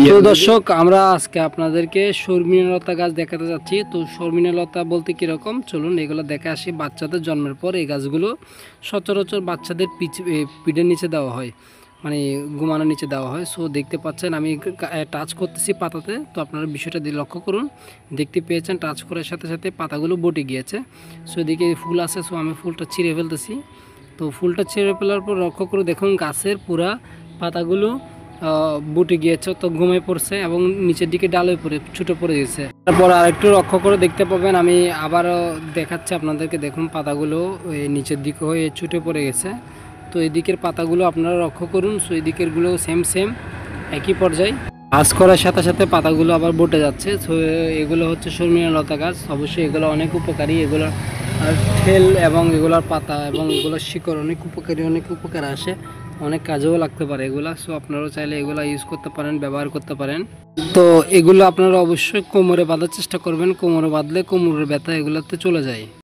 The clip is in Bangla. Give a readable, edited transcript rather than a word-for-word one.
তো দর্শক, আমরা আজকে আপনাদেরকে শর্মিনালতা গাছ দেখাতে যাচ্ছি। তো শর্মিনালতা বলতে কীরকম, চলুন এগুলো দেখে আসি। বাচ্চাদের জন্মের পর এই গাছগুলো সচরাচর বাচ্চাদের পিঠের নিচে দেওয়া হয়, মানে ঘুমানোর নিচে দেওয়া হয়। সো দেখতে পাচ্ছেন আমি টাচ করতেছি পাতাতে, তো আপনারা বিষয়টা দিয়ে লক্ষ্য করুন। দেখতে পেয়েছেন টাচ করার সাথে সাথে পাতাগুলো বটে গিয়েছে। সো এদিকে ফুল আছে, সো আমি ফুলটা ছিঁড়ে ফেলতেছি। তো ফুলটা ছিঁড়ে ফেলার পর লক্ষ্য করে দেখুন গাছের পুরা পাতাগুলো বুটে গিয়েছে, তো ঘুমিয়ে পড়ছে এবং নিচের দিকে ডালে পড়ে ছুটে পড়ে গেছে। তারপর আরেকটু লক্ষ্য করে দেখতে পাবেন, আমি আবারও দেখাচ্ছি আপনাদেরকে। দেখুন পাতাগুলো নিচের দিকে হয়ে ছুটে পড়ে গেছে। তো এদিকের পাতাগুলো আপনারা লক্ষ্য করুন। সো এদিকেরগুলো সেম একই পর্যায়ে। কাজ করার সাথে সাথে পাতাগুলো আবার বটে যাচ্ছে। সো এগুলো হচ্ছে শর্মিনালতা গাছ। অবশ্যই এগুলো অনেক উপকারী। এগুলোর ঠেল এবং এগুলোর পাতা এবং এগুলোর শিকড় অনেক উপকারী, অনেক উপকার আসে, অনেক কাজেও লাগতে পারে এগুলা। সো আপনারাও চাইলে এগুলা ইউজ করতে পারেন, ব্যবহার করতে পারেন। তো এগুলো আপনারা অবশ্যই কোমরে বাঁধার চেষ্টা করবেন। কোমরে বাঁধলে কোমরের ব্যথা এগুলোতে চলে যায়।